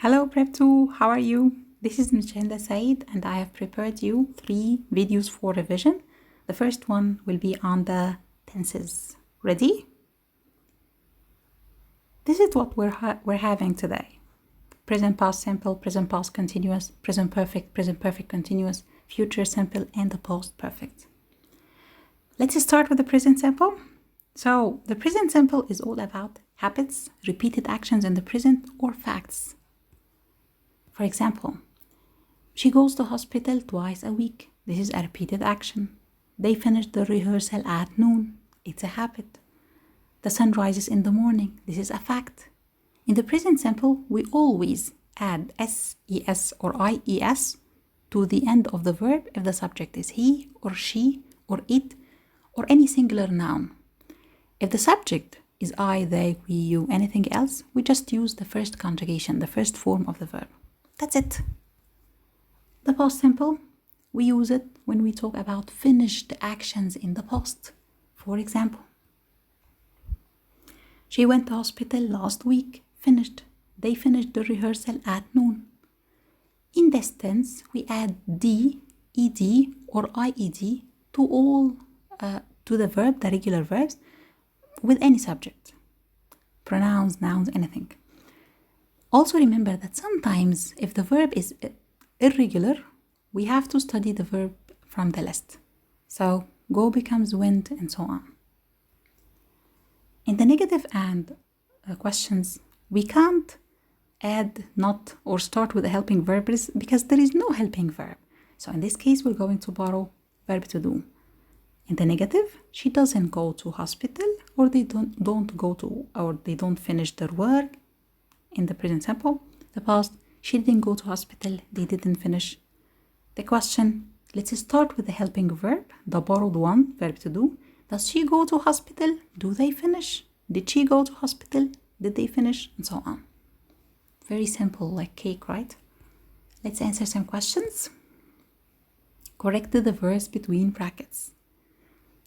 Hello Prep 2, how are you? This is Michelle Said and I have prepared you 3 videos for revision. The first one will be on the tenses. Ready? This is what we're having today. Present past simple, present past continuous, present perfect continuous, future simple, and the past perfect. Let's start with the present simple. So the present simple is all about habits, repeated actions in the present, or facts. For example, she goes to hospital twice a week. This is a repeated action. They finish the rehearsal at noon. It's a habit. The sun rises in the morning. This is a fact. In the present simple, we always add SES or IES to the end of the verb if the subject is he or she or it or any singular noun. If the subject is I, they, we, you, anything else, we just use the first conjugation, the first form of the verb. That's it. The past simple, we use it when we talk about finished actions in the past. For example, she went to hospital last week, finished. They finished the rehearsal at noon. In this tense, we add D, ED, or IED to all to the verb, the regular verbs, with any subject. Pronouns, nouns, anything. Also remember that sometimes if the verb is irregular, we have to study the verb from the list. So go becomes went and so on. In the negative and questions, we can't add not or start with a helping verb because there is no helping verb. So in this case, we're going to borrow verb to do. In the negative, she doesn't go to hospital or they don't go to or they don't finish their work. In the present simple, the past, she didn't go to hospital, they didn't finish. The question, let's start with the helping verb, the borrowed one, verb to do. Does she go to hospital? Do they finish? Did she go to hospital? Did they finish? And so on. Very simple, like cake, right? Let's answer some questions. Correct the verbs between brackets.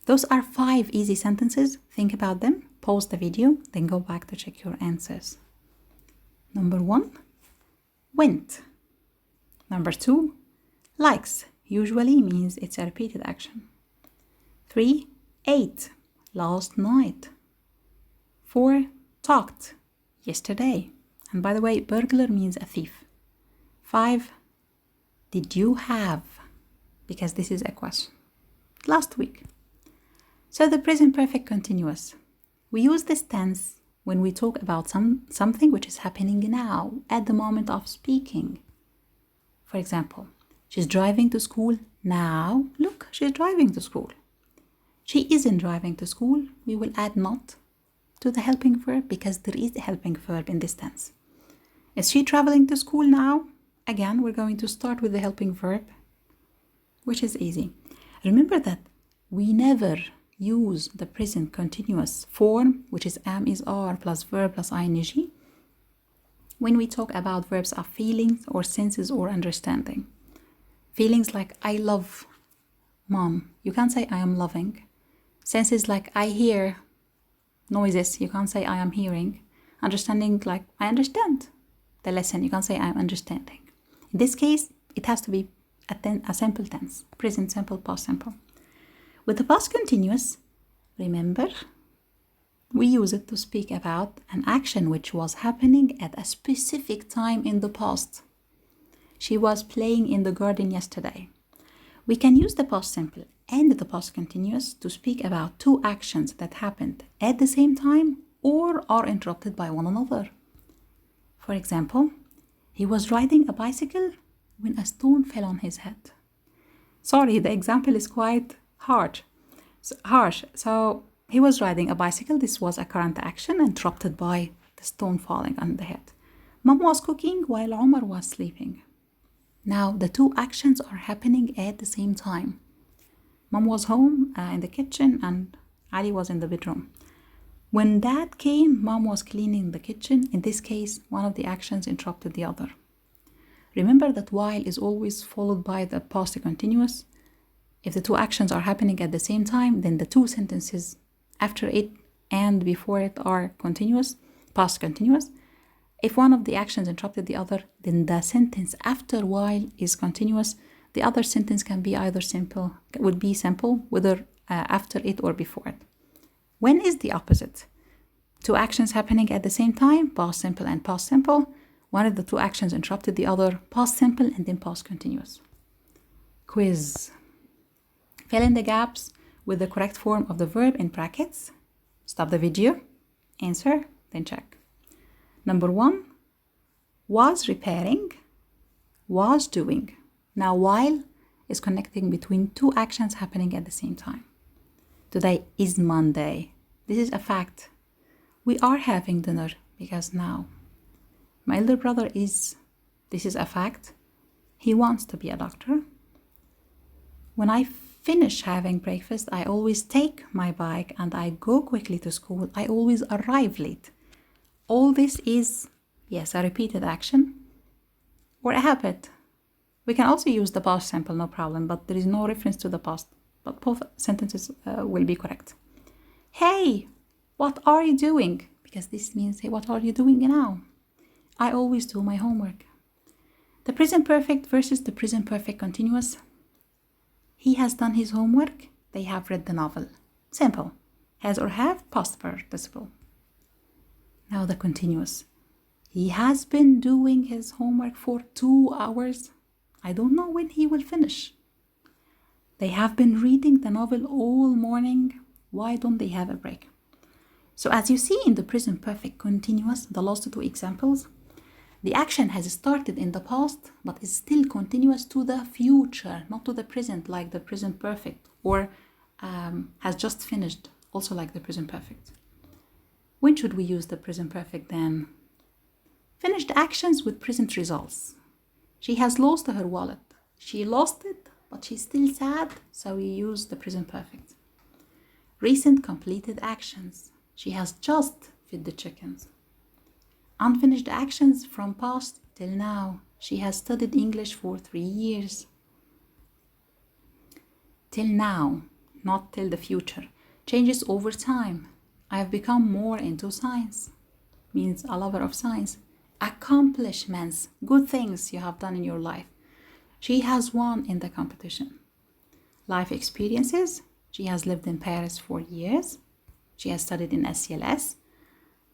Those are 5 easy sentences. Think about them, pause the video, then go back to check your answers. Number 1, went. Number 2, likes. Usually means it's a repeated action. 3, ate. Last night. 4, talked. Yesterday. And by the way, burglar means a thief. 5, did you have? Because this is a question. Last week. So the present perfect continuous. We use this tense when we talk about something which is happening now, at the moment of speaking. For example, she's driving to school now. Look, she's driving to school. She isn't driving to school. We will add not to the helping verb because there is a helping verb in this tense. Is she traveling to school now? Again, we're going to start with the helping verb, which is easy. Remember that we never use the present continuous form, which is am, is, are, plus verb, plus ing, when we talk about verbs of feelings or senses or understanding. Feelings like I love mom, you can't say I am loving. Senses like I hear noises, you can't say I am hearing. Understanding like I understand the lesson, you can't say I am understanding. In this case, it has to be a simple tense, present simple, past simple. With the past continuous, remember, we use it to speak about an action which was happening at a specific time in the past. She was playing in the garden yesterday. We can use the past simple and the past continuous to speak about 2 actions that happened at the same time or are interrupted by one another. For example, he was riding a bicycle when a stone fell on his head. Sorry, the example is quite harsh. So he was riding a bicycle. This was a current action interrupted by the stone falling on the head. Mom was cooking while Omar was sleeping. Now the 2 actions are happening at the same time. Mom was home in the kitchen and Ali was in the bedroom. When Dad came, Mom was cleaning the kitchen. In this case, one of the actions interrupted the other. Remember that while is always followed by the past continuous. If the 2 actions are happening at the same time, then the 2 sentences after it and before it are continuous, past continuous. If one of the actions interrupted the other, then the sentence after while is continuous. The other sentence can be either simple, would be simple, whether after it or before it. When is the opposite? Two actions happening at the same time, past simple and past simple. One of the two actions interrupted the other, past simple and then past continuous. Quiz. Fill in the gaps with the correct form of the verb in brackets. Stop the video, answer, then check. Number 1, was repairing, was doing. Now while is connecting between two actions happening at the same time. Today is Monday. This is a fact. We are having dinner because now. My elder brother is, this is a fact. He wants to be a doctor. When I finish having breakfast, I always take my bike and I go quickly to school. I always arrive late. All this is, yes, a repeated action or a habit. We can also use the past simple, no problem, but there is no reference to the past. But both sentences will be correct. Hey, what are you doing? Because this means, hey, what are you doing now? I always do my homework. The present perfect versus the present perfect continuous. He has done his homework. They have read the novel. Simple. Has or have, past participle. Now the continuous. He has been doing his homework for 2 hours. I don't know when he will finish. They have been reading the novel all morning. Why don't they have a break? So as you see in the present perfect continuous, the last two examples, the action has started in the past, but is still continuous to the future, not to the present, like the present perfect, or has just finished, also like the present perfect. When should we use the present perfect then? Finished actions with present results. She has lost her wallet. She lost it, but she's still sad, so we use the present perfect. Recent completed actions. She has just fed the chickens. Unfinished actions from past till now. She has studied English for 3 years. Till now, not till the future. Changes over time. I have become more into science. Means a lover of science. Accomplishments, good things you have done in your life. She has won in the competition. Life experiences. She has lived in Paris for years. She has studied in SCLS.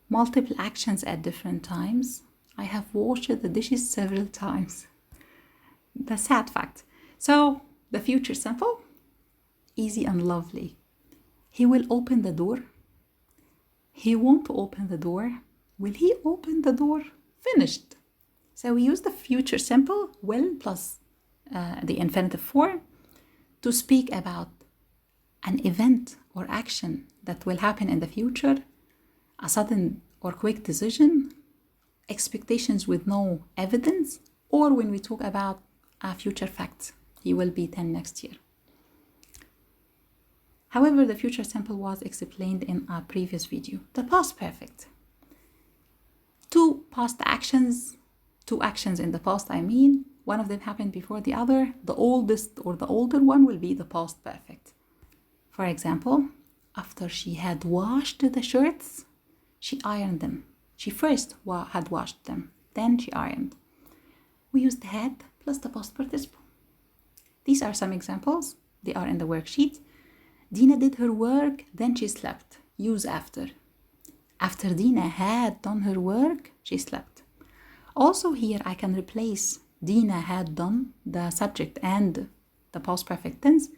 Multiple actions at different times. I have washed the dishes several times. The sad fact. So, the future simple, easy and lovely. He will open the door. He won't open the door. Will he open the door? Finished. So we use the future simple, will, plus the infinitive form to speak about an event or action that will happen in the future, a sudden or quick decision, expectations with no evidence, or when we talk about a future fact, he will be 10 next year. However, the future simple was explained in a previous video. The past perfect. Two actions in the past, one of them happened before the other. The oldest or the older one will be the past perfect. For example, after she had washed the shirts, she ironed them. She first had washed them, then she ironed. We use the had plus the past participle. These are some examples. They are in the worksheet. Dina did her work, then she slept. Use after. After Dina had done her work, she slept. Also here I can replace Dina had done, the subject and the past perfect tense,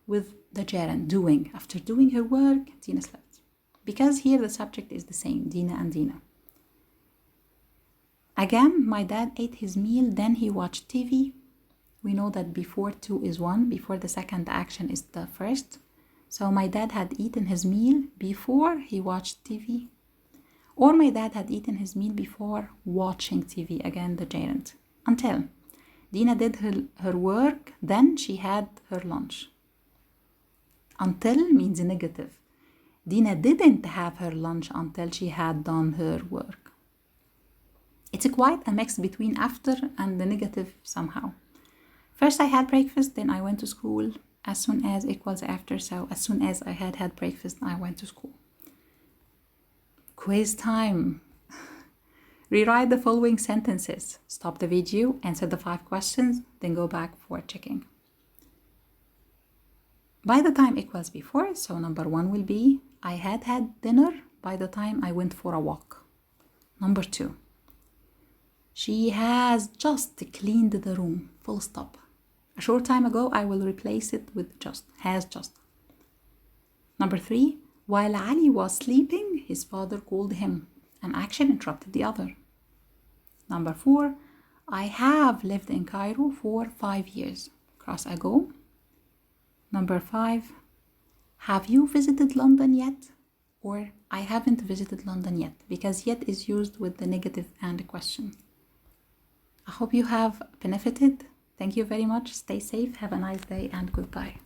with the gerund, doing. After doing her work, Dina slept. Because here the subject is the same, Dina and Dina. Again, my dad ate his meal, then he watched TV. We know that before 2 is 1, before the second action is the first. So my dad had eaten his meal before he watched TV. Or my dad had eaten his meal before watching TV, again the gerund. Until Dina did her work, then she had her lunch. Until means negative. Dina didn't have her lunch until she had done her work. It's quite a mix between after and the negative somehow. First I had breakfast, then I went to school. As soon as equals after, so as soon as I had breakfast, I went to school. Quiz time. Rewrite the following sentences. Stop the video, answer the 5 questions, then go back for checking. By the time equals before, so number 1 will be, I had dinner by the time I went for a walk. Number 2, she has just cleaned the room, full stop. A short time ago, I will replace it with just, has just. Number 3, while Ali was sleeping, his father called him. An action interrupted the other. Number 4, I have lived in Cairo for 5 years. Cross ago. Number 5, have you visited London yet? Or I haven't visited London yet, because yet is used with the negative and question. I hope you have benefited. Thank you very much. Stay safe. Have a nice day and goodbye.